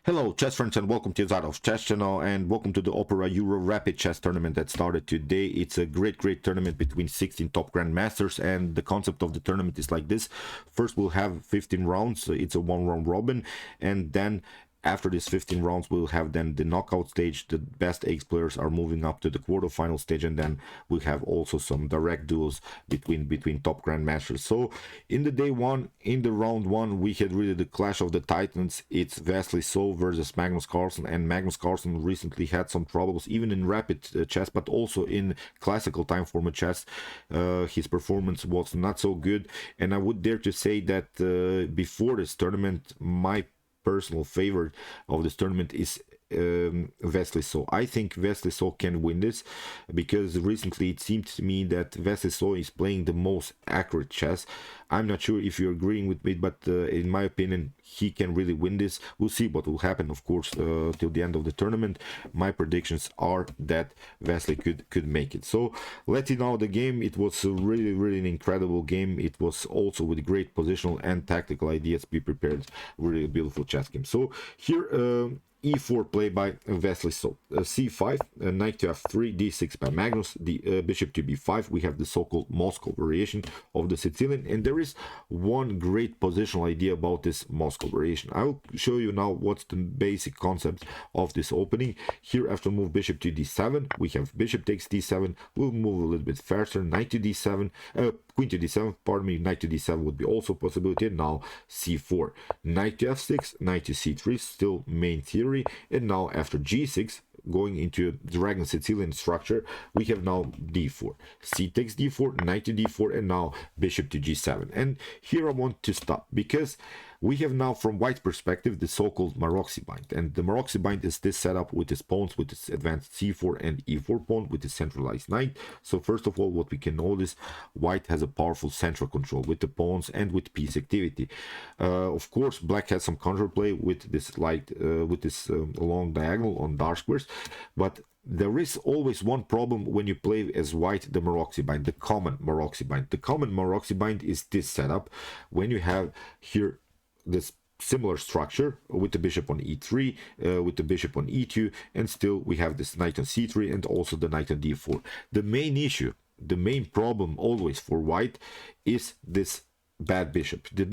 Hello, chess friends, and welcome to Zadov's Chess Channel, and welcome to the Opera Euro Rapid Chess Tournament that started today. It's a great tournament between 16 top grandmasters, and the concept of the tournament is like this. First, we'll have 15 rounds. So it's a one-round robin, and then after these 15 rounds, we'll have then the knockout stage. The best 8 players are moving up to the quarterfinal stage, and then we'll have also some direct duels between top grandmasters. So in the day one, in the round one, we had really the clash of the titans. It's Wesley versus Magnus Carlsen, and Magnus Carlsen recently had some troubles even in rapid chess, but also in classical time format chess. His performance was not so good, and I would dare to say that before this tournament, my personal favorite of this tournament is Wesley. So I think Wesley can win this, because recently it seemed to me that Wesley is playing the most accurate chess. I'm not sure if you're agreeing with me, but in my opinion, he can really win this. We'll see what will happen, of course, till the end of the tournament. My predictions are that Wesley could make it. So let's see now the game. It was really an incredible game. It was also with great positional and tactical ideas. Be prepared. Really beautiful chess game. So here e4 play by Wesley. So c5, knight to f3, d6 by Magnus, the bishop to b5. We have the so-called Moscow variation of the Sicilian, and there is one great positional idea about this Moscow variation. I will show you now what's the basic concept of this opening. Here, after move bishop to d7, we have bishop takes d7. We'll move a little bit faster, knight to d7, queen to d7, pardon me, knight to d7 would be also a possibility. And now c4, knight to f6, knight to c3, still main theory. And now after g6, going into dragon Sicilian structure, we have now d4, c takes d4, knight to d4, and now bishop to g7. And here I want to stop, because we have now, from white's perspective, the so-called Maroczy bind. And the Maroczy bind is this setup with its pawns, with its advanced c4 and e4 pawn, with the centralized knight. So first of all, what we can notice, white has a powerful central control with the pawns and with piece activity. Of course, black has some counterplay with this long diagonal on dark squares, but there is always one problem when you play as white the Maroczy bind, the common Maroczy bind. The common Maroczy bind is this setup, when you have here this similar structure with the bishop on e3, with the bishop on e2, and still we have this knight on c3 and also the knight on d4. The main issue, the main problem always for white is this bad bishop. The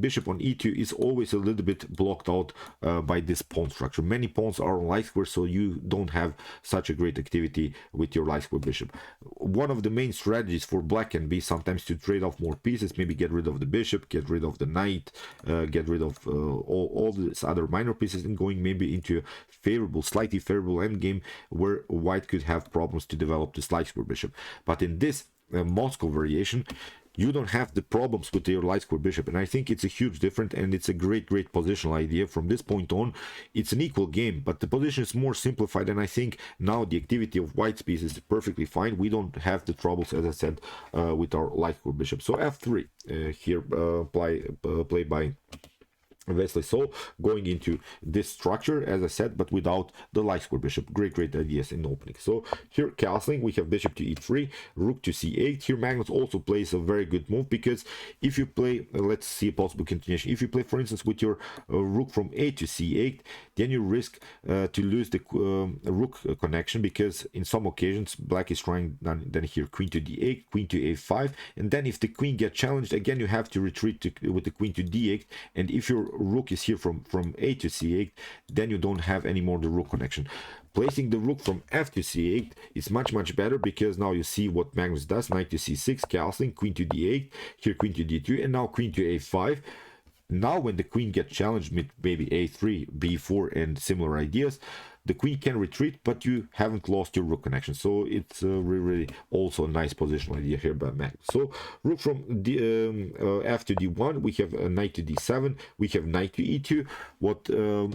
bishop on e2 is always a little bit blocked out by this pawn structure. Many pawns are on light square, so you don't have such a great activity with your light square bishop. One of the main strategies for black can be sometimes to trade off more pieces, maybe get rid of the bishop, get rid of the knight, get rid of all these other minor pieces, and going maybe into a favorable, slightly favorable endgame where white could have problems to develop this light square bishop. But in this Moscow variation, you don't have the problems with your light square bishop, and I think it's a huge difference, and it's a great positional idea. From this point on, it's an equal game, but the position is more simplified, and I think now the activity of white's piece is perfectly fine. We don't have the troubles, as I said, with our light square bishop. So f3 here, play by Wesley. So going into this structure, as I said, but without the light square bishop. Great ideas in opening. So here castling, we have bishop to e3, rook to c8. Here Magnus also plays a very good move, because if you play, let's see a possible continuation. If you play, for instance, with your rook from a to c8, then you risk to lose the rook connection, because in some occasions black is trying then here queen to d8, queen to a5, and then if the queen gets challenged again, you have to retreat with the queen to d8, and if your rook is here from a to c8, then you don't have anymore the rook connection. Placing the rook from f to c8 is much better, because now you see what Magnus does. Knight to c6, castling, queen to d8, here queen to d2, and now queen to a5. Now when the queen gets challenged with maybe a3, b4, and similar ideas, the queen can retreat, but you haven't lost your rook connection. So it's really also a nice positional idea here by Magnus. So rook from f to d1, we have a knight to d7, we have knight to e2. What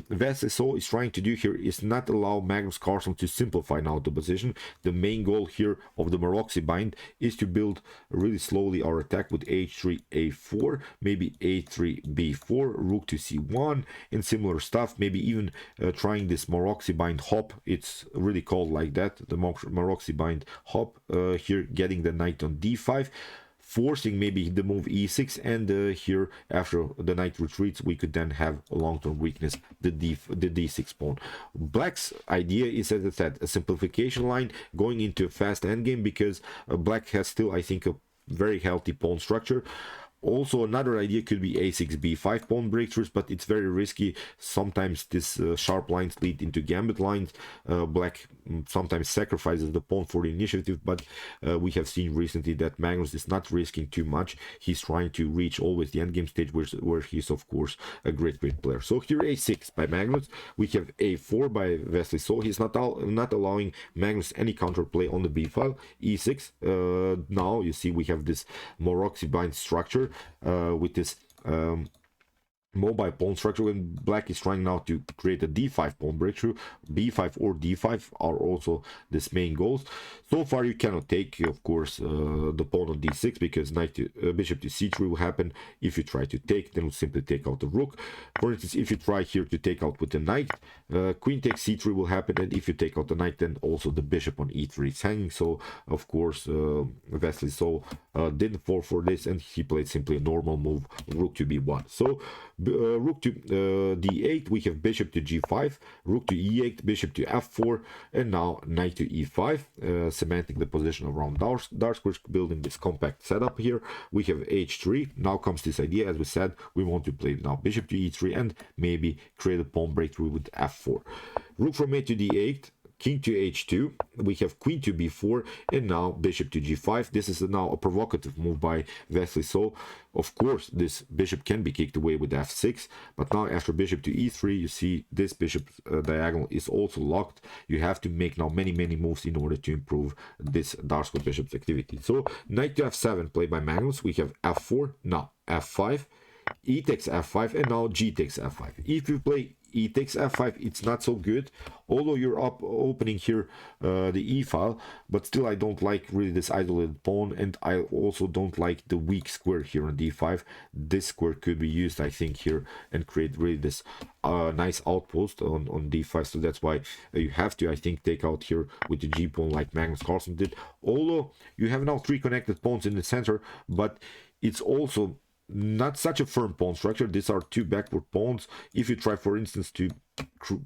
Wesley is trying to do here is not allow Magnus Carlsen to simplify now the position. The main goal here of the Maroczy bind is to build really slowly our attack with h3, a4, maybe a3, b4, rook to c1, and similar stuff. Maybe even trying this Maroczy bind hop. It's really called like that, the Maroczy bind hop. Here getting the knight on d5. forcing maybe the move e6, and here after the knight retreats we could then have a long-term weakness, the d6 pawn. Black's idea is, as I said, a simplification line going into a fast endgame, because black has still, I think, a very healthy pawn structure. Also, another idea could be a6 b5 pawn breakthroughs, but it's very risky. Sometimes this sharp lines lead into gambit lines. Black sometimes sacrifices the pawn for the initiative, but we have seen recently that Magnus is not risking too much. He's trying to reach always the endgame stage, where he's of course a great player. So here a6 by Magnus, we have a4 by Wesley. So he's not allowing Magnus any counterplay on the b file. e6. Now you see we have this Moroxi-bind structure with this mobile pawn structure, and black is trying now to create a d5 pawn breakthrough. b5 or d5 are also this main goals. So far you cannot take, of course, the pawn on d6, because bishop to c3 will happen. If you try to take, then we'll simply take out the rook. For instance, if you try here to take out with the knight, queen takes c3 will happen, and if you take out the knight, then also the bishop on e3 is hanging. So of course Wesley didn't fall for this, and he played simply a normal move, rook to b1. So rook to d8, we have bishop to g5, rook to e8, bishop to f4, and now knight to e5, cementing the position around dark squares, building this compact setup here. We have h3. Now comes this idea, as we said, we want to play now bishop to e3 and maybe create a pawn breakthrough with f4. Rook from a to d8, king to h2, we have queen to b4, and now bishop to g5. This is now a provocative move by Wesley. So of course this bishop can be kicked away with f6, but now after bishop to e3, you see this bishop diagonal is also locked. You have to make now many moves in order to improve this dark square bishop's activity. So knight to f7 played by Magnus. We have f4, now f5, e takes f5, and now g takes f5. If you play e takes f5, it's not so good, although you're opening here the e file, but still I don't like really this isolated pawn, and I also don't like the weak square here on d5. This square could be used, I think, here and create really this nice outpost on d5. So that's why you have to, I think, take out here with the g pawn like Magnus Carlsen did. Although you have now 3 connected pawns in the center, but it's also not such a firm pawn structure. These are 2 backward pawns. If you try, for instance, to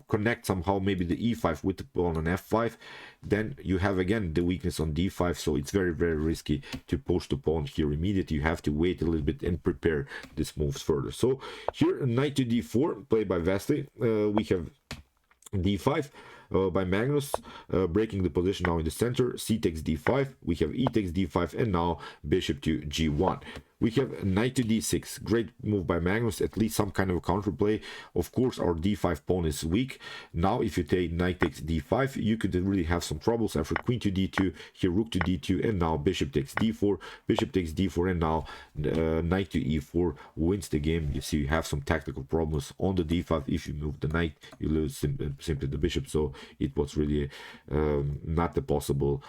connect somehow maybe the e5 with the pawn on f5, then you have again the weakness on d5. So it's very risky to push the pawn here immediately. You have to wait a little bit and prepare these moves further. So here knight to d4 played by Wesley. We have d5 by Magnus, breaking the position now in the center. C takes d5, we have e takes d5, and now bishop to g1. We have knight to d6, great move by Magnus, at least some kind of a counterplay. Of course our d5 pawn is weak. Now if you take knight takes d5, you could really have some troubles after queen to d2, here rook to d2, and now bishop takes d4, bishop takes d4, and now knight to e4 wins the game. You see you have some tactical problems on the d5. If you move the knight, you lose simply the bishop. So it was really not a possible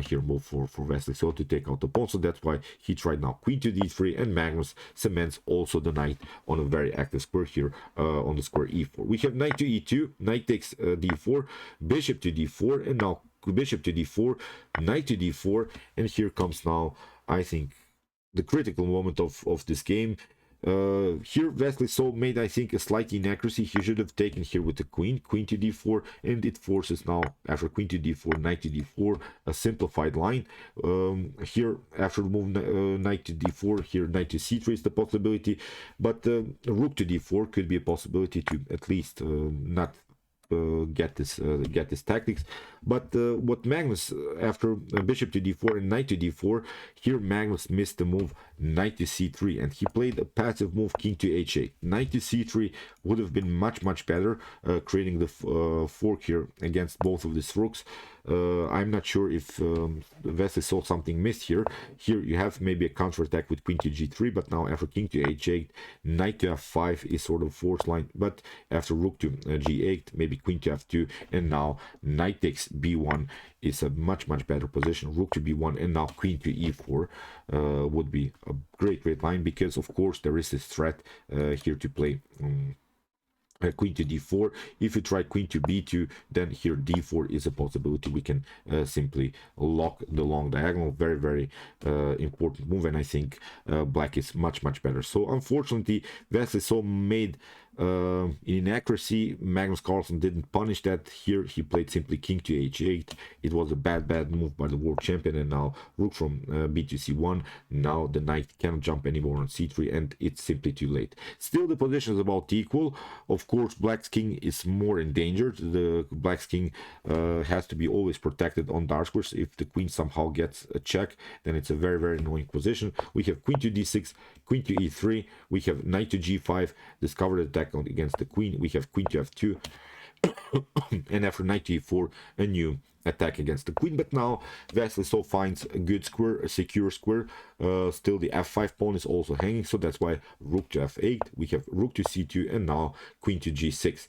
here move for Wesley, so to take out the pawn. So that's why he tried now queen to d3, and Magnus cements also the knight on a very active square here on the square e4. We have knight to e2, knight takes d4, bishop to d4, and now bishop to d4, knight to d4, and here comes now, I think, the critical moment of this game. Here Wesley made, I think, a slight inaccuracy. He should have taken here with the queen to d4, and it forces now after queen to d4, knight to d4, a simplified line. Here after the move knight to d4, here knight to c3 is the possibility, but rook to d4 could be a possibility to at least not get this tactics. But what Magnus, after bishop to d4 and knight to d4, here Magnus missed the move knight to c3, and he played a passive move king to h8. Knight to c3 would have been much better, creating the fork here against both of these rooks. I'm not sure if Wesley saw something missed here. Here you have maybe a counterattack with queen to g3, but now after king to h8, knight to f5 is sort of forced line, but after rook to g8, maybe queen to f2, and now knight takes b1 is a much better position. Rook to b1, and now queen to e4 would be a great line, because of course there is this threat here to play queen to d4. If you try queen to b2, then here d4 is a possibility. We can simply lock the long diagonal. Very, very important move, and I think black is much better. So unfortunately, Wesley so made inaccuracy. Magnus Carlsen didn't punish that. Here he played simply king to h8. It was a bad move by the world champion, and now rook from b to c1. Now the knight cannot jump anymore on c3, and it's simply too late. Still, the position is about equal. Of course, black's king is more endangered. The black's king has to be always protected on dark squares. If the queen somehow gets a check, then it's a very annoying position. We have queen to d6, queen to e3. We have knight to g5, discovered attack against the queen. We have queen to f2, and after knight to e4, a new attack against the queen. But now Wesley so finds a good square, a secure square. Still the f5 pawn is also hanging, so that's why rook to f8. We have rook to c2, and now queen to g6.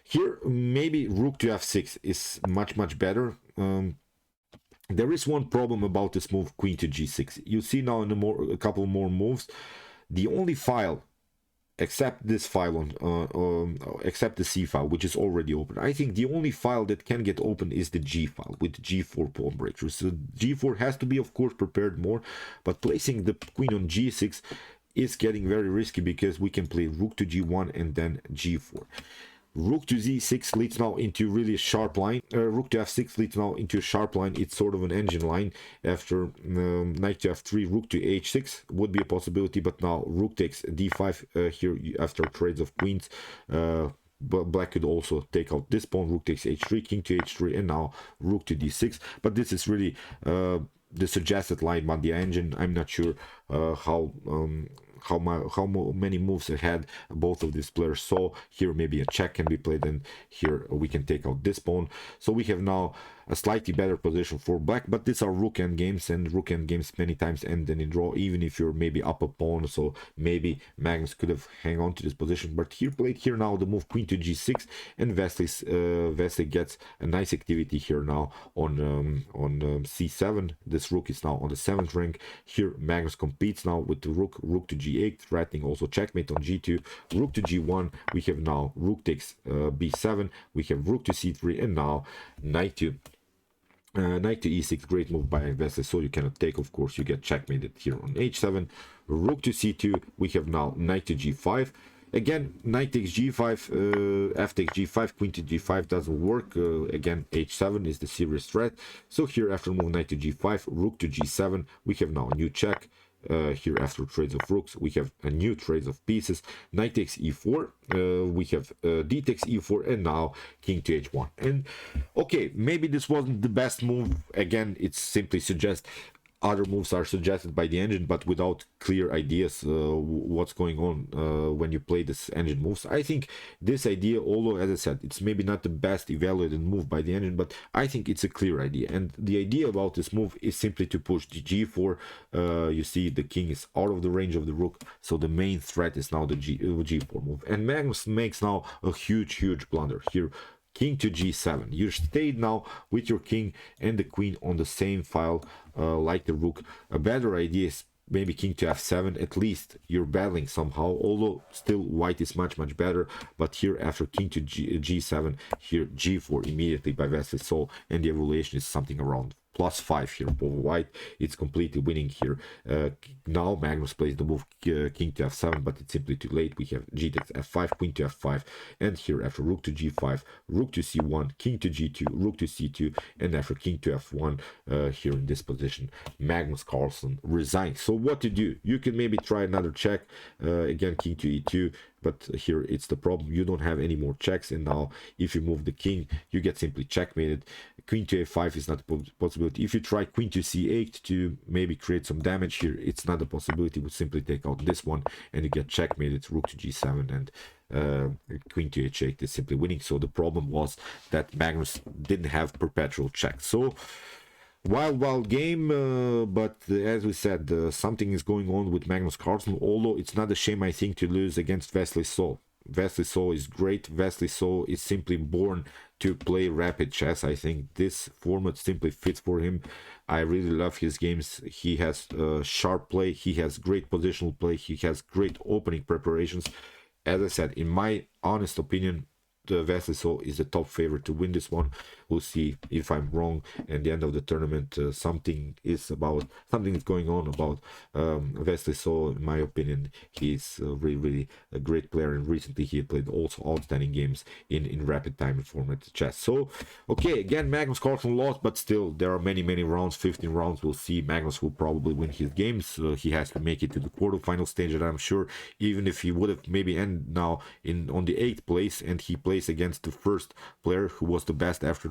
Here maybe rook to f6 is much better. There is one problem about this move, queen to g6. You see now in a couple more moves, the only file except this file except the C file, which is already open. I think the only file that can get open is the G file with G4 pawn breakthrough. So G4 has to be, of course, prepared more, but placing the queen on G6 is getting very risky because we can play rook to G1 and then G4. Rook to z6 leads now into really a sharp line. Rook to f6 leads now into a sharp line. It's sort of an engine line. After knight to f3, rook to h6 would be a possibility, but now rook takes d5 here after trades of queens. But black could also take out this pawn. Rook takes h3, king to h3, and now rook to d6. But this is really the suggested line by the engine. I'm not sure how many moves ahead both of these players saw. Here maybe a check can be played, and here we can take out this pawn. So we have now a slightly better position for black, but these are rook end games, and rook end games many times end in a draw, even if you're maybe up a pawn. So maybe Magnus could have hang on to this position, but here played here now the move queen to g6, and Wesley gets a nice activity here now on c7. This rook is now on the 7th rank. Here Magnus competes now with the rook to g8, threatening also checkmate on g2. Rook to g1. We have now rook takes b7. We have rook to c3, and now knight to e6, great move by Wesley. So you cannot take, of course, you get checkmated here on h7. Rook to c2. We have now knight to g5. Again, knight takes g5, f takes g5, queen to g5 doesn't work. Again, h7 is the serious threat. So here after move knight to g5, rook to g7, we have now a new check. Here after trades of rooks, we have a new trades of pieces. Knight takes e4, we have d takes e4, and now king to h1. And okay, maybe this wasn't the best move. Again, it simply suggests other moves are suggested by the engine, but without clear ideas what's going on when you play this engine moves. I think this idea, although as I said, it's maybe not the best evaluated move by the engine, but I think it's a clear idea. And the idea about this move is simply to push the g4. You see the king is out of the range of the rook, so the main threat is now the g4 move. And Magnus makes now a huge blunder here. King to g7. You stayed now with your king and the queen on the same file like the rook. A better idea is maybe king to f7. At least you're battling somehow, although still white is much better. But here after king to g7, here g4 immediately by Wesley. So, and the evaluation is something around +5 here for white. It's completely winning here. Now Magnus plays the move king to f7, but it's simply too late. We have g takes f5, queen to f5, and here after rook to g5, rook to c1, king to g2, rook to c2, and after king to f1, here in this position, Magnus Carlsen resigns. So what to do? You can maybe try another check, again king to e2, but here it's the problem, you don't have any more checks, and now if you move the king, you get simply checkmated. Queen to a5 is not a possibility. If you try queen to c8 to maybe create some damage here, it's not a possibility. We simply take out this one and you get checkmated. Rook to g7 and queen to h8 is simply winning. So the problem was that Magnus didn't have perpetual checks. So wild game, but as we said, something is going on with Magnus Carlsen, although it's not a shame, I think, to lose against Wesley So. Wesley So is great. Wesley So is simply born to play rapid chess. I think this format simply fits for him. I really love his games. He has sharp play, he has great positional play, he has great opening preparations. as I said, in my honest opinion, the Wesley is the top favorite to win this one. We'll see if I'm wrong. At the end of the tournament, something is going on about Wesley. So, in my opinion, he's really, really a great player. And recently, he played also outstanding games in rapid time format chess. So, okay, again, Magnus Carlsen lost, but still, there are many, many rounds. 15 rounds. We'll see. Magnus will probably win his games. He has to make it to the quarterfinal stage, and I'm sure even if he would have maybe end now on the 8th place and he plays against the first player who was the best after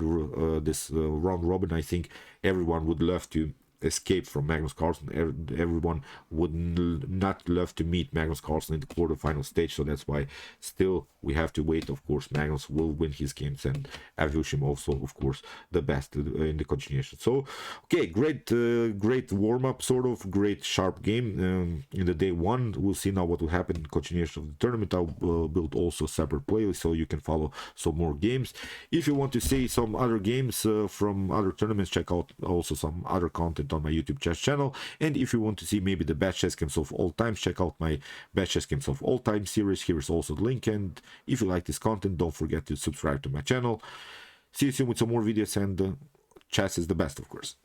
this round robin, I think everyone would love to escape from Magnus Carlsen. Everyone would not love to meet Magnus Carlsen in the quarterfinal stage, so that's why still we have to wait. Of course, Magnus will win his games, and I wish him also, of course, the best in the continuation. So, okay, great warm-up, sort of great sharp game in the day one. We'll see now what will happen in the continuation of the tournament. I'll build also a separate playlist so you can follow some more games. If you want to see some other games from other tournaments, check out also some other content on my YouTube chess channel. And if you want to see maybe the best chess games of all time, check out my best chess games of all time series. Here is also the link. And if you like this content, don't forget to subscribe to my channel. See you soon with some more videos, and chess is the best, of course.